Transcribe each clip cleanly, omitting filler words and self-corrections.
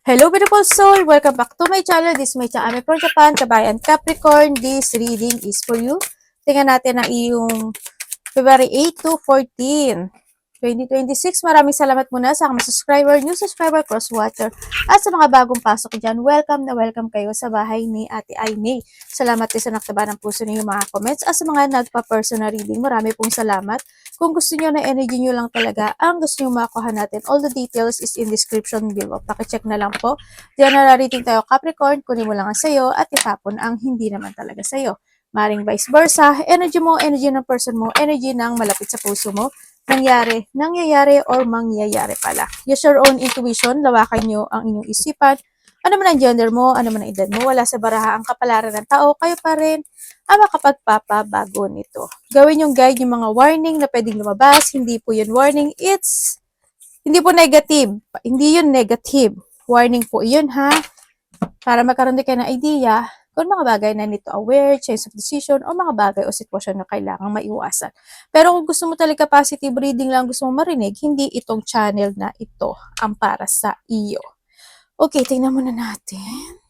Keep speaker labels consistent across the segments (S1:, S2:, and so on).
S1: Hello beautiful soul! Welcome back to my channel. This is my channel from Japan, Kabayan Capricorn. This reading is for you. Tingnan natin ang iyong February 8 to 14, 2026. Maraming salamat muna sa mga subscriber, new subscriber, cross-watcher, at sa mga bagong pasok dyan. Welcome na welcome kayo sa bahay ni Ate Aimee. Salamat din sa naktaba ng puso ninyo mga comments. At sa mga nagpa-personal reading, marami pong salamat. Kung gusto nyo na energy nyo lang talaga, ang gusto nyo makuha natin, all the details is in description below. Pakicheck na lang po. Diyan nararating tayo Capricorn, kunin mo lang ang sayo at itapon ang hindi naman talaga sayo. Maring vice versa, energy mo, energy ng person mo, energy ng malapit sa puso mo, nangyayari or mangyayari pala. Use your own intuition, lawakan nyo ang inyong isipan. Ano man ang gender mo, ano man ang edad mo, wala sa baraha ang kapalaran ng tao, kayo pa rin ang makapagpapabago nito. Gawin yung guide yung mga warning na pwedeng lumabas, hindi po yun warning, hindi po negative, hindi yun negative. Warning po yun ha, para magkaroon din kayo ng idea kung mga bagay na nito aware, change of decision, o mga bagay o sitwasyon na kailangang maiwasan. Pero kung gusto mo talaga positive reading lang, gusto mo marinig, hindi itong channel na ito ang para sa iyo. Okay, tingnan muna natin.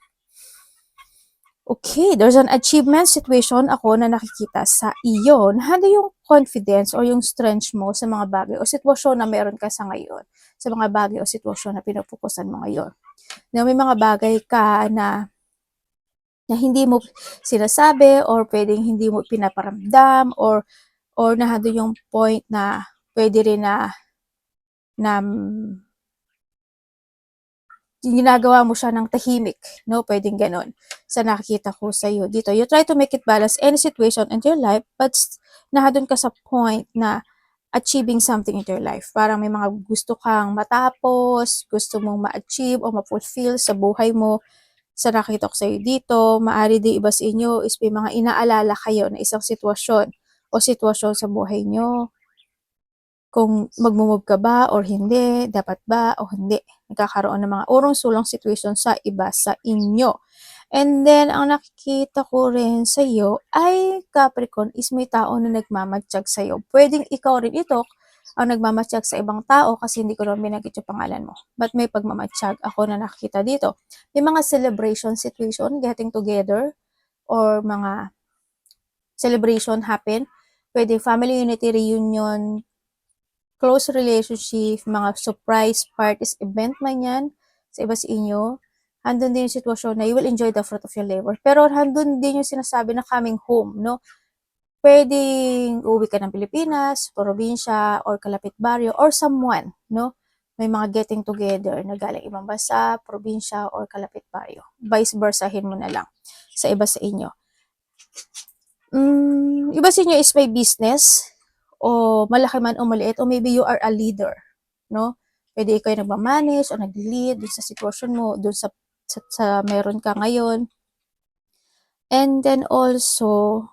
S1: Okay, there's an achievement situation ako na nakikita sa iyo. Handa yung confidence o yung strength mo sa mga bagay o sitwasyon na meron ka sa ngayon. Sa mga bagay o sitwasyon na pinupukusan mo ngayon. Na may mga bagay ka na hindi mo sinasabi or pwedeng hindi mo pinaparamdam or nahado yung point na pwede rin na ginagawa mo siya ng tahimik, no? Pwedeng ganon. Sa nakikita ko sa iyo dito. You try to make it balance any situation in your life, but nahadon ka sa point na achieving something in your life. Parang may mga gusto kang matapos, gusto mong ma-achieve o ma-fulfill sa buhay mo. Sa nakita ko sa iyo dito, maaari din iba sa inyo is may mga inaalala kayo na isang sitwasyon o sitwasyon sa buhay nyo. Kung magmumove ka ba or hindi, dapat ba o hindi. Nagkakaroon ng mga urong-sulong situation sa iba sa inyo. And then, ang nakikita ko rin sa iyo ay Capricorn is may tao na nagmamatsyag sa iyo. Pwedeng ikaw rin ito ang nagmamatsyag sa ibang tao kasi hindi ko naman binanggit yung pangalan mo. But may pagmamatsyag ako na nakikita dito. May mga celebration situation, getting together, or mga celebration happen. Pwede family unity reunion, close relationship, mga surprise parties, event man yan, sa iba sa inyo, handun din yung sitwasyon na you will enjoy the fruit of your labor. Pero handun din yung sinasabi na coming home, no? Pwedeng uwi ka ng Pilipinas, probinsya, or kalapit baryo, or someone, no? May mga getting together na galing ibang bansa, probinsya, or kalapit baryo. Vice versahin mo na lang sa iba sa inyo. Iba sa inyo is may business, o malaki man o maliit, o maybe you are a leader, no? Pwede ikaw yung nagmamanage o nag-lead dun sa sitwasyon mo, dun sa meron ka ngayon. And then also,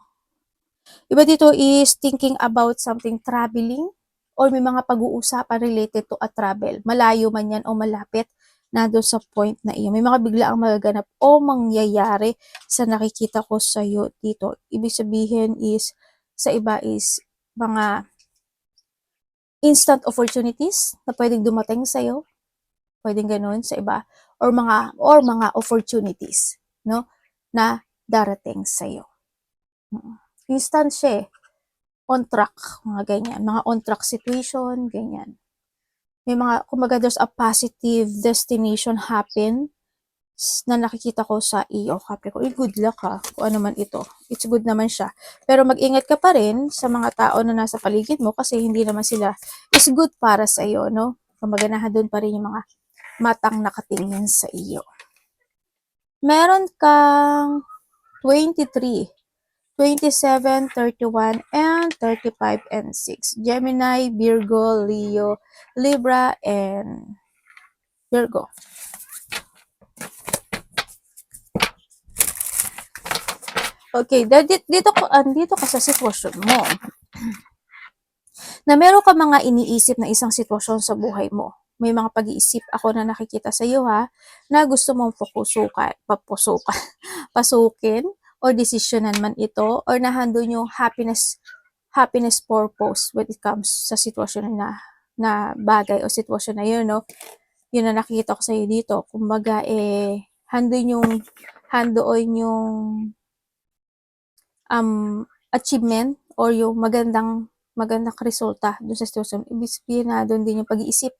S1: iba dito is thinking about something traveling or may mga pag-uusapan related to a travel. Malayo man yan o malapit na doon sa point na iyo. May mga bigla ang magaganap o mangyayari sa nakikita ko sa iyo dito. Ibig sabihin is, sa iba is mga instant opportunities na pwedeng dumating sa iyo. Pwedeng ganoon sa iba. Or mga opportunities, no, na darating sa iyo. Instant siya, on track, mga ganyan. Mga on track situation, ganyan. May mga, kumbaga there's a positive destination happen na nakikita ko sa iyo, Capricorn. Good luck ha, kung ano man ito. It's good naman siya. Pero mag-ingat ka pa rin sa mga tao na nasa paligid mo kasi hindi naman sila is good para sa iyo, no? Kumbaga doon pa rin yung mga matang nakatingin sa iyo. Meron kang 23, 27, 31, and 35, and 6. Gemini, Virgo, Leo, Libra, and Virgo. Okay, dito ka sa sitwasyon mo na meron ka mga iniisip na isang sitwasyon sa buhay mo. May mga pag-iisip ako na nakikita sa iyo ha, na gusto mong pasukin, o desisyonan man ito, or nahandun yung happiness purpose when it comes sa sitwasyon na bagay o sitwasyon na yun, no? Yun ang nakikita ko sa'yo dito. Kumbaga, handoon yung achievement or yung magandang resulta dun sa sitwasyon. Ibig sabihin na doon din yung pag-iisip.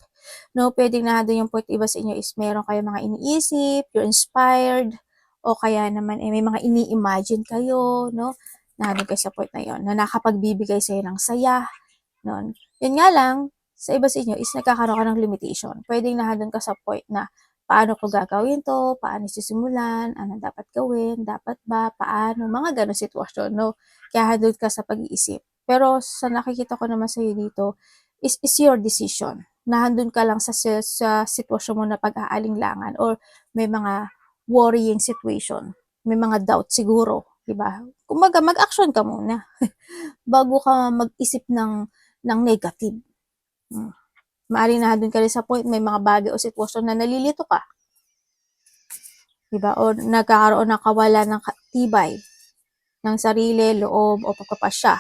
S1: No, pwedeng na doon yung point iba sa inyo is meron kayo mga iniisip, you're inspired, o kaya naman may mga ini-imagine kayo, no? Na doon kayo sa point na yon na nakapagbibigay sa'yo ng saya, no? Yun nga lang, sa iba sa inyo is nagkakaroon ka ng limitation. Pwedeng nandun ka sa point na paano ko gagawin to, paano sisimulan, ano dapat gawin, dapat ba, paano, mga ganong sitwasyon, no? Kaya handun ka sa pag-iisip. Pero sa nakikita ko naman sa'yo dito, is your decision. Nahandun ka lang sa sitwasyon mo na pag-aalinlangan or may mga worrying situation. May mga doubt siguro, di ba? Kumbaga, mag-action ka muna bago ka mag-isip ng negative. Maaaring nandun ka rin sa point, may mga bagay o sitwasyon na nalilito ka. Diba? O nagkakaroon ng kawalan ng tibay ng sarili, loob, o pagpapasya.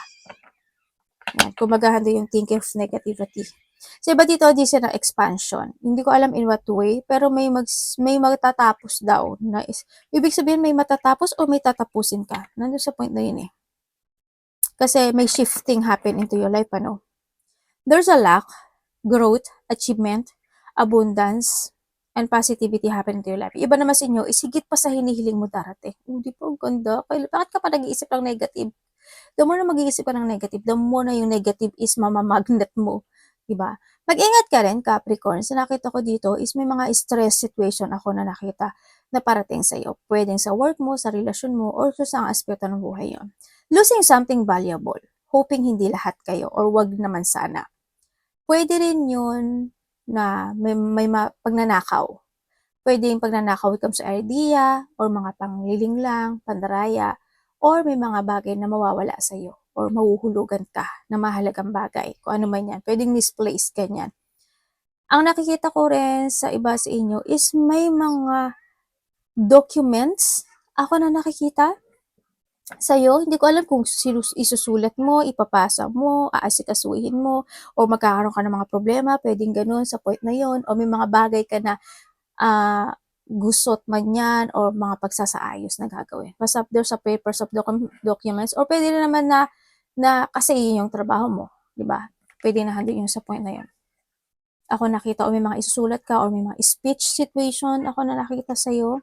S1: Kumbaga, handun yung thinking of negativity. So, iba dito, this is expansion. Hindi ko alam in what way, pero may magtatapos daw. Na ibig sabihin, may matatapos o may tatapusin ka. Nandun sa point na yun eh. Kasi may shifting happen into your life, ano? There's a lack, growth, achievement, abundance, and positivity happen into your life. Iba naman sa inyo is higit pa sa hinihiling mo darating. Hindi pa, ang ganda. Bakit ka pa nag-iisip ng negative? The more na mag-iisip ka ng negative, the more na yung negative is mamamagnet mo. Diba? Mag-ingat ka rin, Capricorn. Sa nakita ko dito is may mga stress situation ako na nakita na parating sa'yo. Pwedeng sa work mo, sa relasyon mo, or sa isang aspeto ng buhay yon. Losing something valuable. Hoping hindi lahat kayo, or wag naman sana. Pwede rin yun na may pagnanakaw. Pwede yung pagnanakaw comes sa idea, or mga pangliling lang, pandaraya, or may mga bagay na mawawala sa'yo, or mahuhulugan ka na mahalagang bagay. Kung ano man yan. Pwedeng misplaced, ganyan. Ang nakikita ko rin sa iba sa inyo is may mga documents ako na nakikita sa'yo. Hindi ko alam kung isusulat mo, ipapasa mo, aasikasuhin mo, o magkakaroon ka ng mga problema, pwedeng ganun sa point na yon, o may mga bagay ka na gusot man yan, or mga pagsasaayos na gagawin. Basta there's a papers of documents, or pwede rin naman na kasi yun yung trabaho mo, di ba? Pwede na handle yun sa point na yun. Ako nakita, o may mga isusulat ka, or may mga speech situation ako na nakita sa'yo.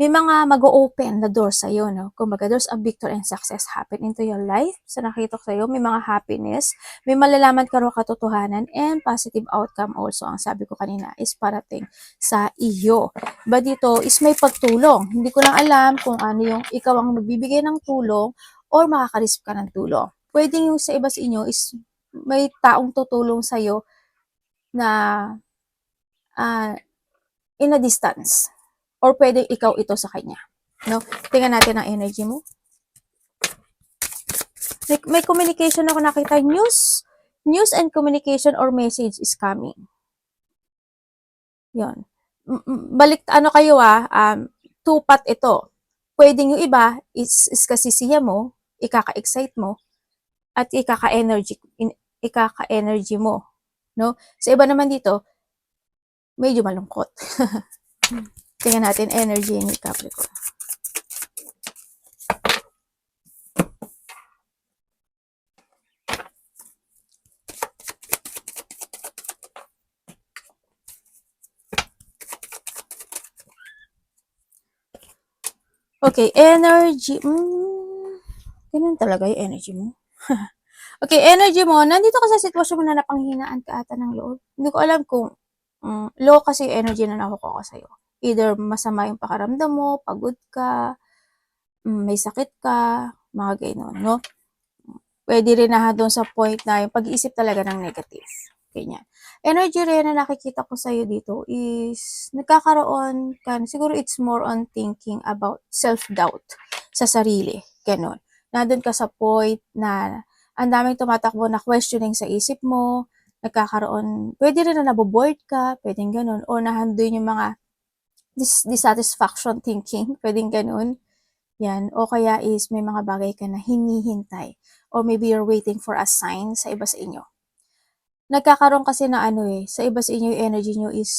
S1: May mga mag-o-open na door sa'yo, no? Kumbaga, there's a victory and success happen into your life. So, nakita ko sa'yo, may mga happiness, may malalaman ka rin katotohanan, and positive outcome also, ang sabi ko kanina, is parating sa iyo. Ba dito, is may pagtulong. Hindi ko lang alam kung ano yung ikaw ang magbibigay ng tulong or makaka-receive ka ng tulong. Pwede yung sa iba sa inyo is may taong tutulong sa'yo na in a distance. Or pwede ikaw ito sa kanya. No? Tingnan natin ang energy mo. May communication ako nakita. News and communication or message is coming. Yon. Balik, ano kayo tupat ito. Pwedeng yung iba is kasisiya mo, ikaka-excite mo, at ikaka-energy mo. No? Sa iba naman dito, medyo malungkot. Tingnan natin energy ni Capricorn. Okay, energy. Ganun talaga yung energy mo. Okay, energy mo. Nandito ka sa sitwasyon mo na napanghinaan ka ata ng loob. Hindi ko alam kung low kasi yung energy na nakukuha ko sa'yo. Either masama yung pakaramdam mo, pagod ka, may sakit ka, mga gano'n, no? Pwede rin na doon sa point na yung pag-iisip talaga ng negative. Ganyan. Energy rin na nakikita ko sa'yo dito is nagkakaroon ka, siguro it's more on thinking about self-doubt sa sarili. Ganon. Nandun ka sa point na ang daming tumatakbo na questioning sa isip mo, nagkakaroon, pwede rin na naboboard ka, pwedeng ganon, o nahandun yung mga dissatisfaction thinking, pwedeng ganon. Yan. O kaya is may mga bagay ka na hinihintay, or maybe you're waiting for a sign sa iba sa inyo. nagkakaroon kasi na ano sa iba sa inyo yung energy nyo is,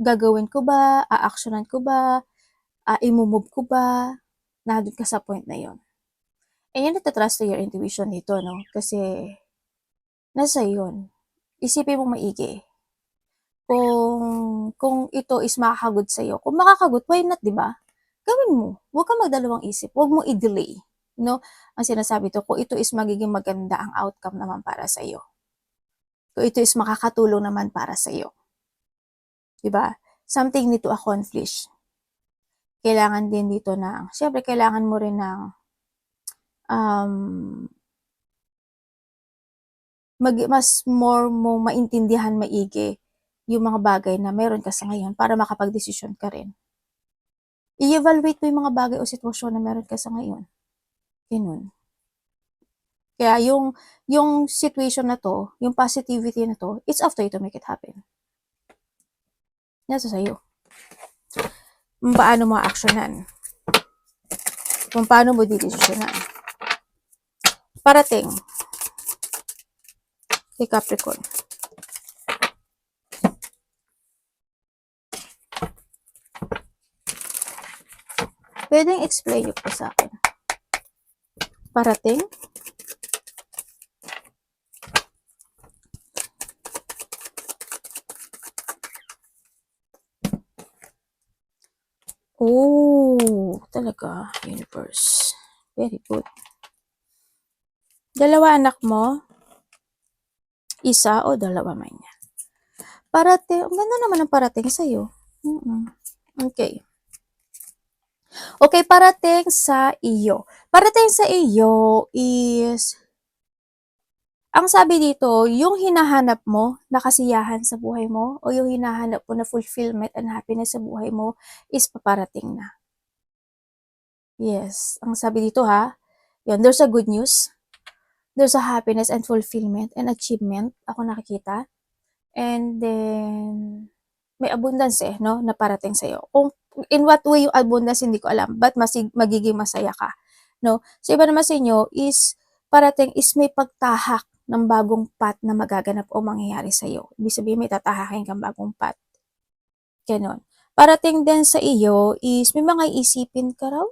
S1: gagawin ko ba, a-actionan ko ba, i-move ko ba, nandun ka sa point na yon. And you need to trust to your intuition dito, no? Kasi, nasa yun. Isipin mo maigi. Kung ito is makakagood sa'yo. Kung makakagood, why not, di ba? Gawin mo. Huwag kang magdalawang isip. Huwag mo i-delay. No? Ang sinasabi to, kung ito is magiging maganda ang outcome naman para sa'yo. Kung ito is makakatulong naman para sa'yo. Di ba? Something need to accomplish. Kailangan din dito syempre kailangan mo rin ng mas more mo maintindihan maigi yung mga bagay na meron ka sa ngayon para makapag-desisyon ka rin. I-evaluate mo yung mga bagay o sitwasyon na meron ka sa ngayon. Ganun. Kaya yung situation na to, yung positivity na to, it's up to you to make it happen. Nasa sa'yo. Kung paano mo actionan. Kung paano mo didesisyonan. Parating. Kay Capricorn. Pwedeng explain nyo po sa akin. Parating. Oh, talaga, universe. Very good. Dalawa anak mo? Isa o dalawa man yan? Parating, ang ganda naman ang parating sa'yo. Okay. Okay, parating sa iyo. Parating sa iyo is, ang sabi dito, yung hinahanap mo na kasiyahan sa buhay mo o yung hinahanap mo na fulfillment and happiness sa buhay mo is paparating na. Yes, ang sabi dito yun, there's a good news. There's a happiness and fulfillment and achievement ako nakikita. And then, may abundance no, na parating sa'yo. Kung in what way yung abundance, hindi ko alam, but magiging masaya ka, no? So, iba naman sa inyo is, parating is may pagtahak ng bagong path na magaganap o mangyayari sa'yo. Ibig sabihin, may tatahakin kang bagong path. Ganon. Parating din sa iyo is, may mga iisipin ka raw.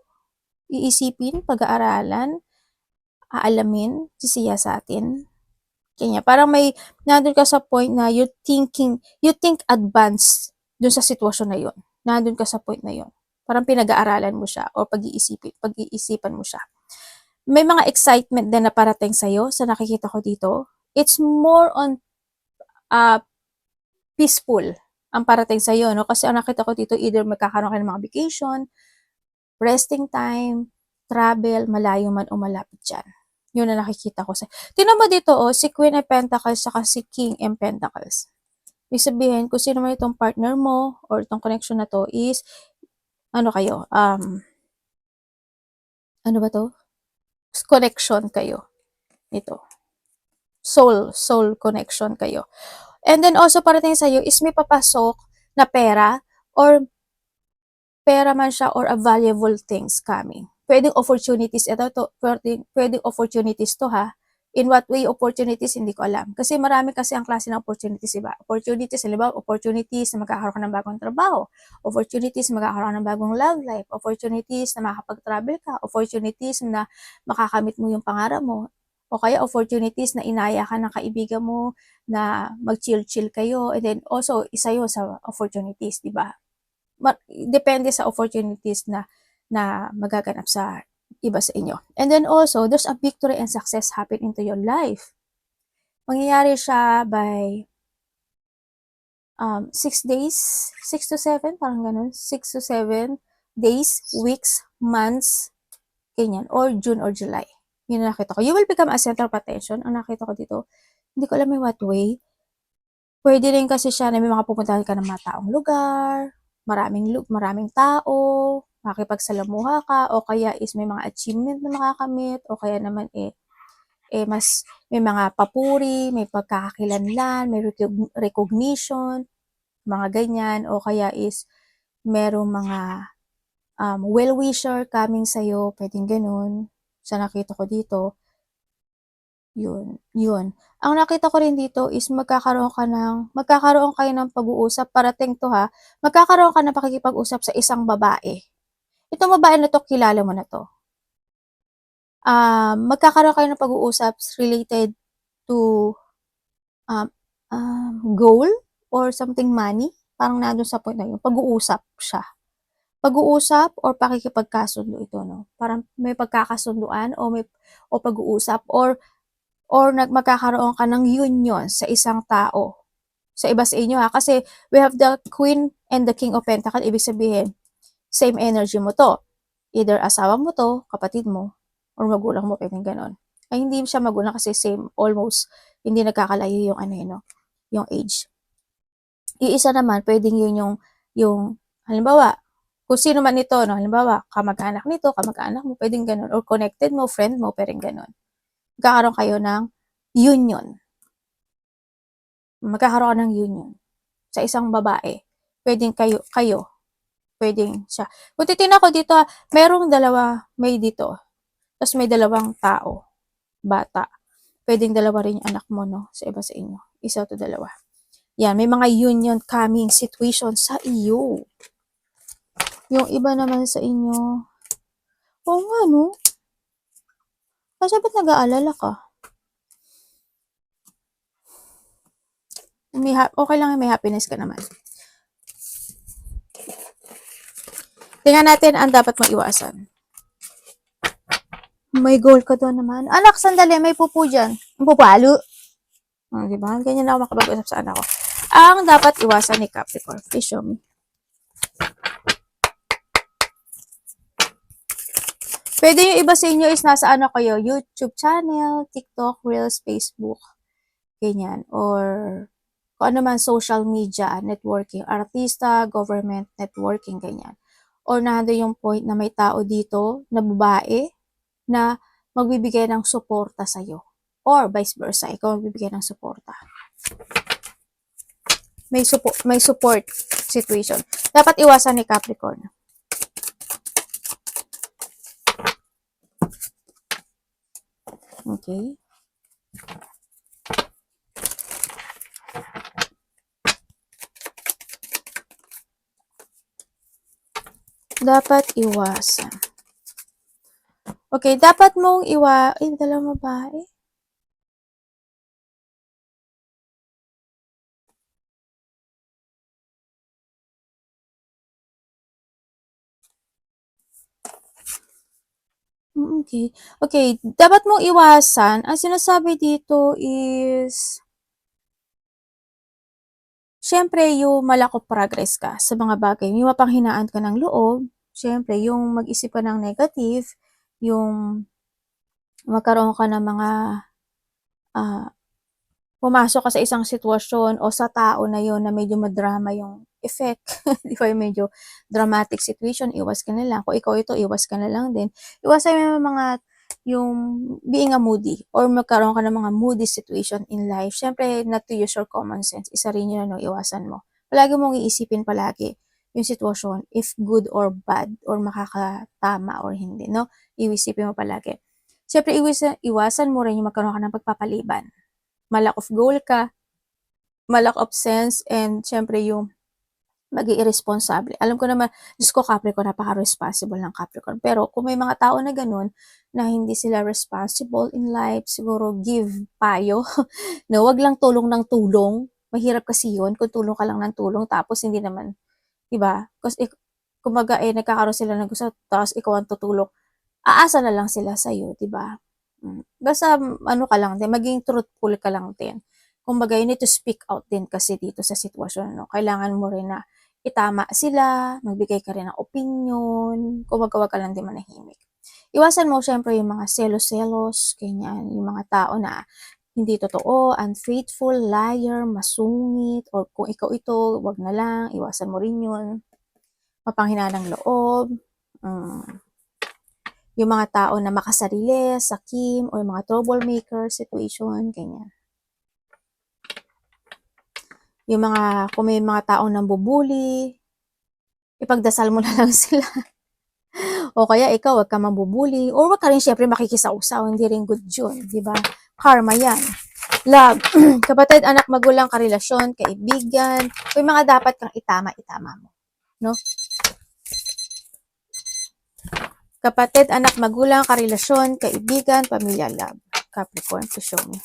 S1: Iisipin, pag-aaralan, aalamin, sisiya sa atin. Kanya, parang nandun ka sa point na you think advanced dun sa sitwasyon na yun. Nandun ka sa point na yun. Parang pinag-aaralan mo siya or pag-iisipan mo siya. May mga excitement din na parating sa'yo sa nakikita ko dito. It's more on peaceful ang parating sa'yo, no? Kasi ang nakita ko dito, either magkakaroon ka ng mga vacation, resting time, travel, malayo man o malapit dyan. Yun na nakikita ko sa. Tingnan mo dito, si Queen of Pentacles saka si King of Pentacles. Ibig sabihin, kung sino man itong partner mo or itong connection na to is, ano kayo, ano ba to? Connection kayo. Ito. Soul connection kayo. And then also, parating sa'yo is may papasok na pera or pera man siya or a valuable things coming. Pwedeng opportunities pwedeng opportunities to In what way opportunities, hindi ko alam. Kasi marami kasi ang klase ng opportunities, iba. Opportunities, halimbawa, opportunities na magkakaroon ka ng bagong trabaho. Opportunities na magkakaroon ng bagong love life. Opportunities na makakapag-travel ka. Opportunities na makakamit mo yung pangarap mo. O kaya opportunities na inaya ka ng kaibigan mo na mag-chill-chill kayo. And then also, isa yun sa opportunities, di ba? Depende sa opportunities na magaganap sa iba sa inyo. And then also, there's a victory and success happen into your life. Mangyayari siya by 6 days, 6 to 7, parang ganun, 6 to 7 days, weeks, months, ganyan, or June or July. Yun ang nakita ko. You will become a center of attention. Ang nakita ko dito, hindi ko alam in what way. Pwede rin kasi siya na may mga pupuntahan ka ng mga taong lugar, maraming tao, makipagsalamuha ka, o kaya is may mga achievement na makakamit, o kaya naman mas may mga papuri, may pagkakakilanlan, may recognition, mga ganyan, o kaya is merong mga well-wisher coming sa'yo, pwedeng ganun, sa nakita ko dito, yun. Ang nakita ko rin dito is magkakaroon kayo ng pag-uusap, parating to ha, magkakaroon ka ng pakikipag-usap sa isang babae. Itong babae na to, kilala mo na to. Magkakaroon kayo ng pag-uusap related to um, goal or something money. Parang nandun sa point na yun. Pag-uusap siya. Pag-uusap or pakikipagkasundo ito, no? Parang may pagkakasunduan o pag-uusap or magkakaroon ka ng union sa isang tao. Sa iba sa inyo ha. Kasi we have the Queen and the King of Pentacles. Ibig sabihin, same energy mo to. Either asawa mo to, kapatid mo, or magulang mo, pwedeng ganon. Ay, hindi siya magulang kasi same, almost, hindi nagkakalayo yung ano yun, no? Yung age. Iisa naman, pwedeng yun yung halimbawa, kung sino man ito, no? Halimbawa, kamag-anak nito, kamag-anak mo, pwedeng ganon. Or connected mo, friend mo, pwedeng ganon. Magkakaroon kayo ng union. Magkakaroon ng union sa isang babae. Pwedeng kayo, pwedeng siya. Kung titignan ko dito, merong may dito. Tapos may dalawang tao, bata. Pwedeng dalawa rin yung anak mo, no? Sa iba sa inyo. Isa to dalawa. Yan, may mga union coming situation sa iyo. Yung iba naman sa inyo, oo nga, no? Kasi ba't nag-aalala ka? Okay lang, may happiness ka naman. Tingnan natin ang dapat mong iwasan. May goal ka doon naman. Anak, sandali, may pupo dyan. Ang pupalo. Diba? Ganyan na ako makapag-usap sa anak ko. Ang dapat iwasan ni Capricorn. Please show me. Pwede yung iba sa inyo is nasa ano kayo, YouTube channel, TikTok, Reels, Facebook, ganyan. Or kung ano man, social media, networking, artista, government, networking, ganyan. Or nandun yung point na may tao dito na babae na magbibigay ng suporta sa'yo. Or vice versa, ikaw magbibigay ng suporta. May support situation. Dapat iwasan ni Capricorn. Okay. Dapat iwasan. Okay, dapat mong dalawang babae. Okay. Okay, dapat mong iwasan, ang sinasabi dito is, syempre, yung malako progress ka sa mga bagay, yung mapanghinaan ka ng loob, syempre, yung mag-isip ka ng negative, yung magkaroon ka ng mga, pumasok ka sa isang sitwasyon o sa tao na yon na medyo madrama yung effect, di ba, yung medyo dramatic situation, iwas ka na lang. Kung ikaw ito, iwas ka na lang din. Iwasan mo yung mga, yung being a moody or magkaroon ka ng mga moody situation in life. Siyempre, not to use your common sense. Isa rin yun, no, iwasan mo. Palagi mong iisipin palagi yung sitwasyon, if good or bad, or makakatama or hindi, no? Iisipin mo palagi. Siyempre, iwasan mo rin yung magkaroon ka ng pagpapaliban. Malack of goal ka, malack of sense, and syempre yung maging irresponsible. Alam ko naman, Diyos ko, Capricorn, napaka-responsible ng Capricorn. Pero kung may mga tao na ganun, na hindi sila responsible in life, siguro give payo. No, wag lang tulong ng tulong. Mahirap kasi yun, kung tulong ka lang ng tulong, tapos hindi naman, diba? Kasi, kumbaga, nagkakaroon sila ng gusto, tapos ikaw ang tutulong. Aasa na lang sila sa'yo, diba? Basta, ano ka lang din, maging truthful ka lang din. Kumbaga, you need to speak out din kasi dito sa sitwasyon, no? Kailangan mo rin na itama sila, magbigay ka rin ng opinion, kumbaga wag ka lang din manahimik. Iwasan mo syempre yung mga selos-selos, ganyan, yung mga tao na hindi totoo, unfaithful, liar, masungit, or kung ikaw ito, wag na lang, iwasan mo rin yun. Mapanghina ng loob, yung mga tao na makasarili, sakim, o yung mga troublemaker situation, ganyan. Yung mga, kung may mga taong nambubuli, ipagdasal mo na lang sila. O kaya ikaw, wag ka mambubuli. Or wag ka rin syempre makikisausaw, hindi rin good yun, di ba? Karma yan. Love, kapatid, anak, magulang, karelasyon, kaibigan, may mga dapat kang itama mo. No? Kapatid, anak, magulang, karelasyon, kaibigan, pamilya, love. Capricorn, to show me.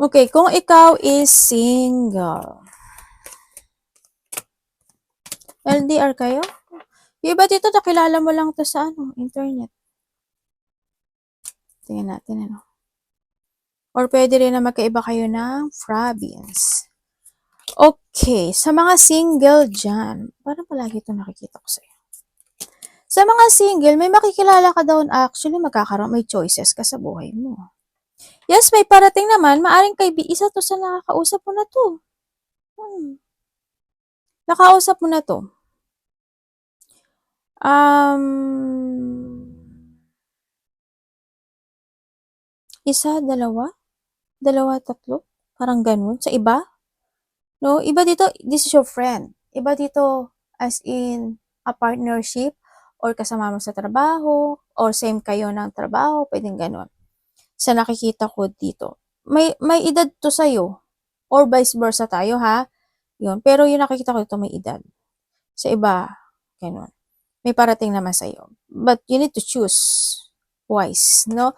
S1: Okay, kung ikaw is single. LDR kayo? Yung iba dito, nakilala mo lang to sa internet. Tingnan natin, ano. Or pwede rin na magkaiba kayo ng province. Okay, sa mga single dyan, parang palagi ito nakikita ko sa'yo. Sa mga single, may makikilala ka daw, actually, may choices ka sa buhay mo. Yes, may parating naman, maaring isa to sa nakakausap mo na to. Nakausap mo na to. Isa, dalawa, tatlo, parang ganun. Sa iba, no? Iba dito, this is your friend. Iba dito, as in, a partnership, or kasama mo sa trabaho, or same kayo ng trabaho, pwedeng ganun. Sa nakikita ko dito, may edad to sa'yo, or vice versa tayo, ha? Yun. Pero yung nakikita ko dito, may edad. Sa iba, ganun. May parating naman sa'yo. But you need to choose wise, no?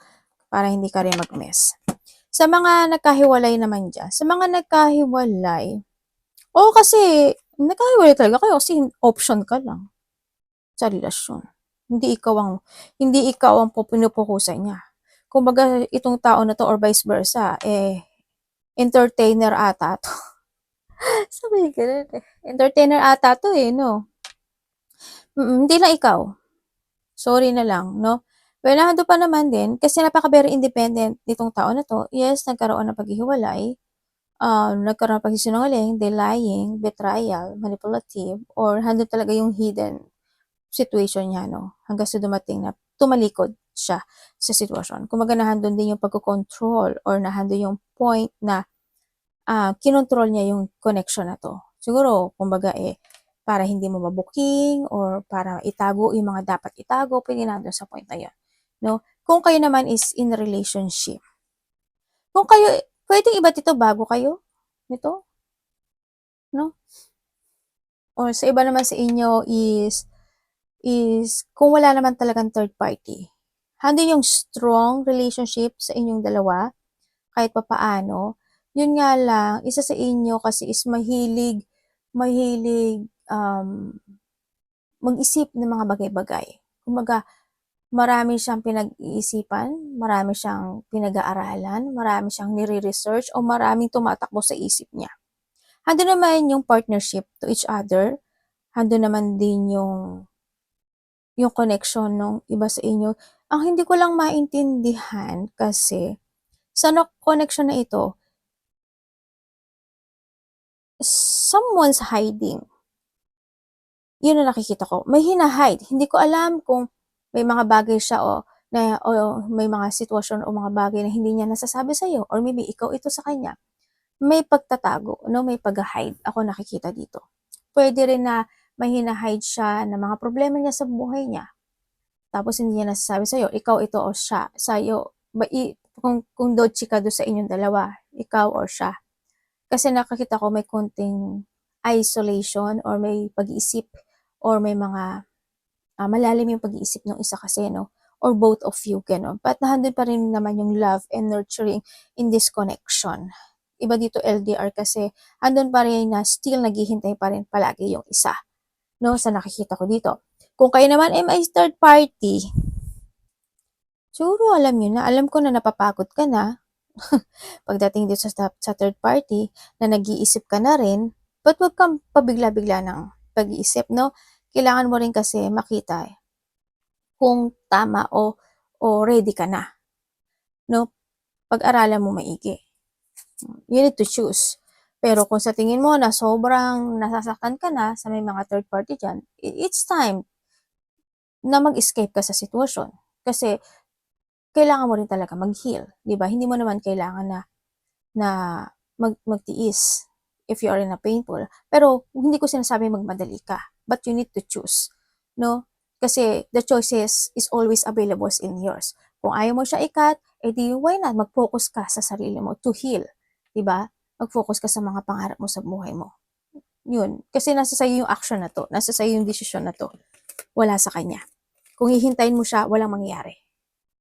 S1: Para hindi ka rin mag-mess. Sa mga nagkahiwalay naman dyan, sa mga nagkahiwalay, kasi nagkahiwalay talaga kayo kasi option ka lang sa relasyon. Hindi ikaw ang pinupukusan niya. Kumbaga, itong tao na to or vice versa, entertainer ata to. Sabi ganun eh. Entertainer ata to no? Hindi lang ikaw. Sorry na lang, no? Well, nando pa naman din, kasi napaka-very independent nitong tao na to. Yes, nagkaroon ng paghihiwalay, nagkaroon ng pagsisinungaling, denying, betrayal, manipulative, or handun talaga yung hidden situation niya, no? Hanggang sa dumating na tumalikod siya sa sitwasyon. Kumaga nahandun din yung pagkocontrol or nahandun yung point na kinontrol niya yung connection na to. Siguro, kumbaga para hindi mo mabuking or para itago yung mga dapat itago, pwede nandun sa point na yun. No? Kung kayo naman is in a relationship, kung kayo, pwedeng iba dito bago kayo nito, no? Or sa iba naman sa inyo is kung wala naman talagang third party, handun yung strong relationship sa inyong dalawa, kahit papaano. Yun nga lang, isa sa inyo kasi is mahilig mag-isip ng mga bagay-bagay. Kumbaga, marami siyang pinag-iisipan, marami siyang pinag-aaralan, marami siyang nire-research, o maraming tumatakbo sa isip niya. Hando naman yung partnership to each other, hando naman din yung connection ng iba sa inyo. Ang hindi ko lang maintindihan kasi sa connection na ito, someone's hiding. Yun ang nakikita ko. May hinahide. Hindi ko alam kung may mga bagay siya o may mga sitwasyon o mga bagay na hindi niya nasasabi sa'yo, or maybe ikaw ito sa kanya. May pagtatago, no? May pag-hide. Ako nakikita dito. Pwede rin na may hinahide siya na mga problema niya sa buhay niya. Tapos hindi niya nasasabi sa'yo, ikaw ito o siya. Sa'yo, kung dodgy ka doon sa inyong dalawa, ikaw or siya. Kasi nakakita ko may konting isolation or may pag-iisip or may mga malalim yung pag-iisip ng isa kasi, no? Or both of you, gano'n. But nahandun pa rin naman yung love and nurturing in this connection. Iba dito LDR kasi andun pa rin na still naghihintay pa rin palagi yung isa, no? Sa nakikita ko dito. Kung kayo naman ay may third party, siguro alam nyo na, alam ko na napapagod ka na pagdating dito sa third party, na nag-iisip ka na rin, but wag kang pabigla-bigla ng pag-iisip, no? Kailangan mo rin kasi makita kung tama o ready ka na, no? Pag-aralan mo maigi. You need to choose. Pero kung sa tingin mo na sobrang nasasaktan ka na sa may mga third party dyan, it's time na mag-escape ka sa sitwasyon. Kasi kailangan mo rin talaga mag-heal, di ba? Hindi mo naman kailangan na na magtiis if you are in a painful. Pero hindi ko sinasabi magmadali ka, but you need to choose, no? Kasi the choices is always available in yours. Kung ayaw mo siya i-cut, edi why not mag-focus ka sa sarili mo to heal, 'di ba? Mag-focus ka sa mga pangarap mo sa buhay mo. Yun, kasi nasa sa'yo yung action na to, nasa sa'yo yung desisyon na to. Wala sa kanya. Kung hihintayin mo siya, walang mangyayari.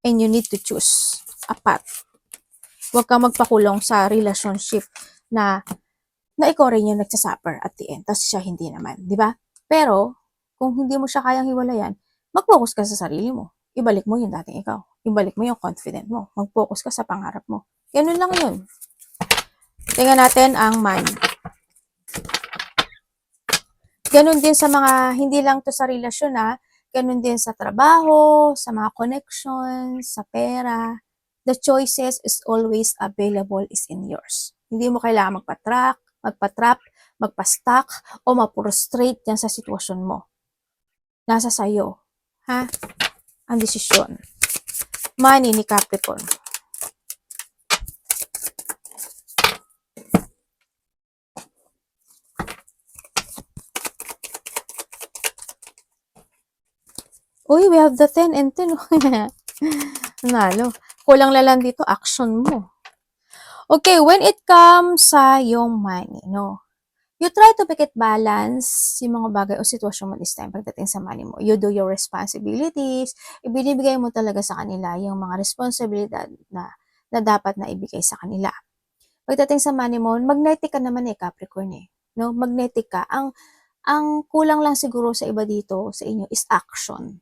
S1: And you need to choose a path. Huwag kang magpakulong sa relationship na ikaw rin yung nagsasuffer at the end, tapos siya hindi naman, di ba? Pero, kung hindi mo siya kayang hiwalayan, mag-focus ka sa sarili mo. Ibalik mo yung dating ikaw. Ibalik mo yung confident mo. Mag-focus ka sa pangarap mo. Ganun lang yun. Tingnan natin ang money. Ganun din sa mga, hindi lang to sa relasyon ganun din sa trabaho, sa mga connections, sa pera. The choices is always available is in yours. Hindi mo kailangan magpa-trap, magpa-stuck, o ma-frustrate yan sa sitwasyon mo. Nasa sayo. Ha? Ang desisyon. Money ni Capricorn. Uy, we have the 10 and 10. Nalo. Kulang lang dito, action mo. Okay, when it comes sa yung money, no? You try to make it balance yung mga bagay o sitwasyon mo this time pagdating sa money mo. You do your responsibilities. Ibinibigay mo talaga sa kanila yung mga responsibilidad na dapat na ibigay sa kanila. Pagdating sa money mo, magnetic ka naman Capricorn no? Magnetic ka. Ang kulang lang siguro sa iba dito, sa inyo, is action.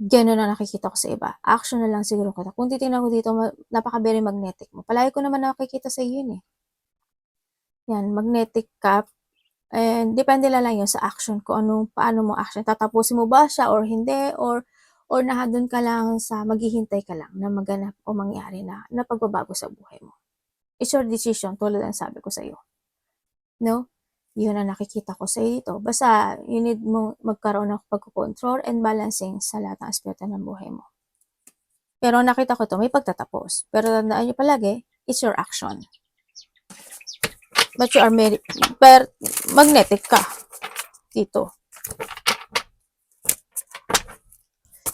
S1: Gano'n na nakikita ko sa iba. Action na lang siguro kita. Kung titingnan ko dito, napaka-very magnetic mo. Palagi ko naman nakikita sa iyo yun Yan, magnetic ka. And depende lang yun sa action ko. Paano mo action. Tatapusin mo ba siya or hindi? Or nahadun ka lang sa maghihintay ka lang na maganap o mangyari na pagbabago sa buhay mo. It's your decision, tulad ang sabi ko sa iyo. No? Yun ang nakikita ko sa ito. Basta, you need mong magkaroon ng pagkukontrol and balancing sa lahat ng aspeto ng buhay mo. Pero nakita ko to may pagtatapos. Pero tandaan nyo palagi, it's your action. But you are magnetic ka dito.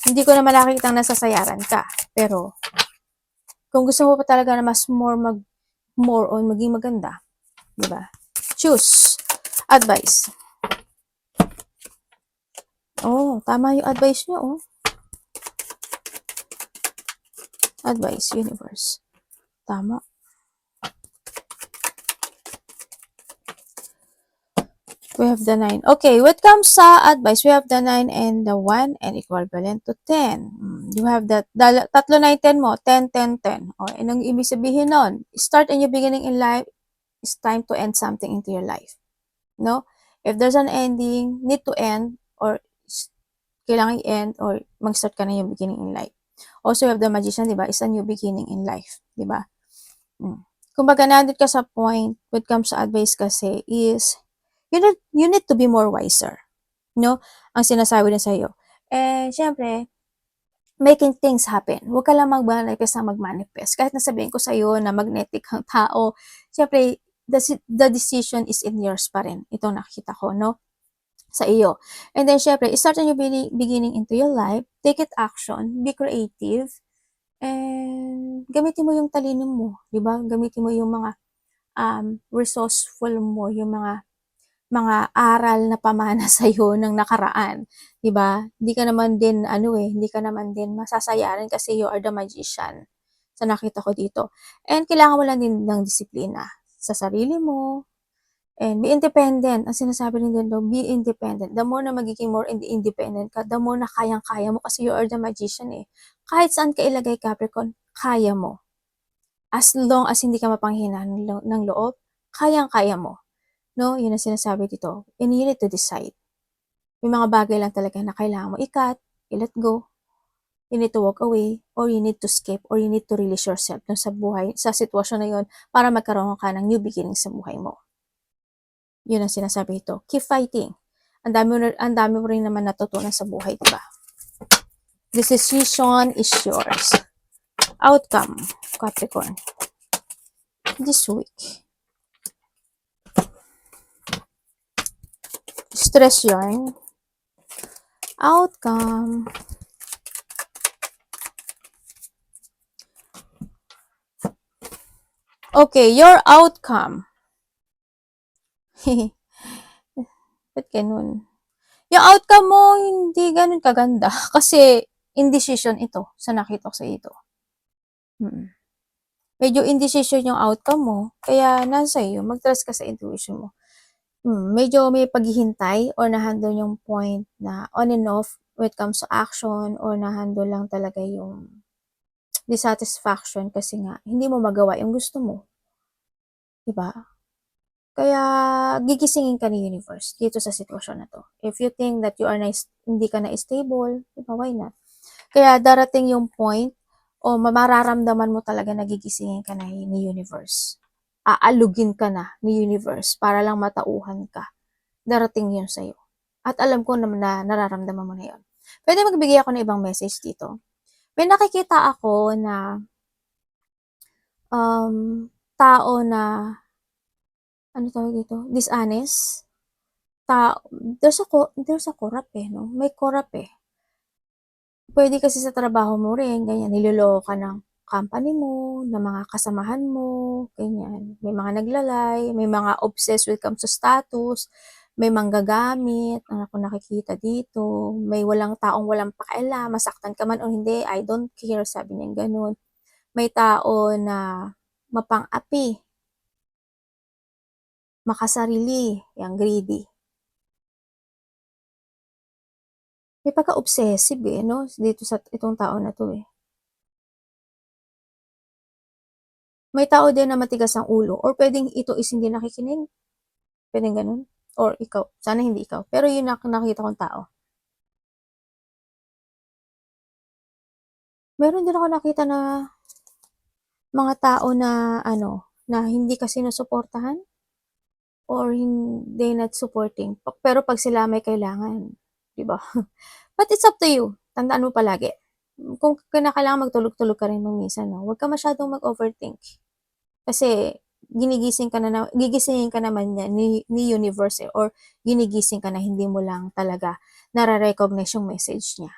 S1: Hindi ko naman nakikita nasasayaran ka. Pero, kung gusto mo pa talaga na mas more on maging maganda, diba? Choose. Advice. Oh, tama yung advice nyo, Advice, universe. Tama. We have the 9. Okay, when it comes sa advice, we have the 9 and the 1 and equivalent to 10. You have that, tatlo na yung 10 mo, 10, 10, 10. O, anong ibig sabihin nun? Start a new beginning in life, it's time to end something into your life. No? If there's an ending, need to end, or kailangan i-end, or mag-start ka na yung beginning in life. Also, you have the magician, diba? It's a new beginning in life, diba? Kumbaga, nandito ka sa point, when it comes to advice kasi, is, you need to be more wiser. No? Ang sinasabi na sa'yo. Eh, syempre, making things happen. Huwag ka lang mag-manifest na mag-manifest. Kahit nasabihin ko sa'yo na magnetic ang tao, syempre, the decision is in yours pa rin. Ito nakikita ko, no? Sa iyo. And then, syempre, start a new beginning into your life. Take it action. Be creative. And gamitin mo yung talino mo. Diba? Gamitin mo yung mga resourceful mo, yung mga aral na pamana sa iyo ng nakaraan, 'di ba? Hindi ka naman din hindi ka naman din masasayaran kasi you are the magician. Sa nakita ko dito. And kailangan mo lang din ng disiplina sa sarili mo. And be independent. Ang sinasabi rin din be independent. The more na magiging more independent ka, the more na kayang-kaya mo kasi you are the magician Kahit saan ka ilagay Capricorn, kaya mo. As long as hindi ka mapanghinaan ng loob, kayang-kaya mo. No, yun ang sinasabi dito. And you need to decide. May mga bagay lang talaga na kailangan mo i-cut, i-let go. You need to walk away, or you need to escape, or you need to release yourself dun sa buhay, sa sitwasyon na yun, para magkaroon ka ng new beginning sa buhay mo. Yun ang sinasabi dito. Keep fighting. Ang dami mo rin naman natutunan sa buhay, diba? This decision is yours. Outcome, Capricorn. this week. Stress yarn. Outcome. Okay, your outcome. Ba't ganun? Yung outcome mo, hindi ganun kaganda. Kasi, indecision ito sa nakita ko sa ito. Medyo indecision yung outcome mo, kaya nasa iyo, mag-trust ka sa intuition mo. Medyo may paghihintay or na-handle yung point na on and off when it comes to action or na-handle lang talaga yung dissatisfaction kasi nga hindi mo magawa yung gusto mo. Diba? Kaya gigisingin ka ni universe dito sa sitwasyon na to. If you think that you are hindi ka na stable, diba, why not? Kaya darating yung point o mararamdaman mo talaga na gigisingin ka na ni universe. Aalugin ka na ni universe para lang matauhan ka. Darating yun sa'yo. At alam ko naman na nararamdaman mo na yun. Pwede magbigay ako ng ibang message dito. May nakikita ako na tao na ano tawag dito? Dishonest. There's a corrupt no? May corrupt Pwede kasi sa trabaho mo rin, ganyan, niloloko ka ng company mo, ng mga kasamahan mo, ganyan. May mga naglalay, may mga obsessed when it comes to status, may manggagamit, ang ako nakikita dito, may taong walang pakialam, masaktan ka man o hindi, I don't care, sabi niya ganun. May tao na mapang-api, makasarili, yung greedy. May pagka-obsessive no? Dito sa itong tao na to May tao din na matigas ang ulo or pwedeng ito is hindi nakikinig. Pwedeng ganun. Or ikaw. Sana hindi ikaw. Pero yun nakita kong tao. Meron din ako nakita na mga tao na na hindi kasi nasuportahan or hindi not supporting. Pero pag sila may kailangan, di ba? But it's up to you. Tandaan mo palagi. Kung kailangan magtulog-tulog ka rin nung minsan, no? Huwag ka masyadong mag-overthink. Kasi gigisingin ka naman niya ni universe or ginigising ka na hindi mo lang talaga nare-recognize yung message niya.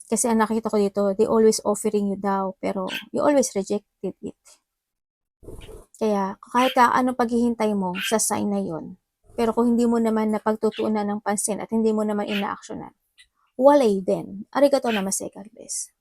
S1: Kasi ang nakita ko dito, they always offering you daw, pero you always rejected it. Kaya kahit ano paghihintay mo sa sign na yun, pero kung hindi mo naman napagtutuunan ng pansin at hindi mo naman ina-actionan, walay din. Arigato namaste, God bless.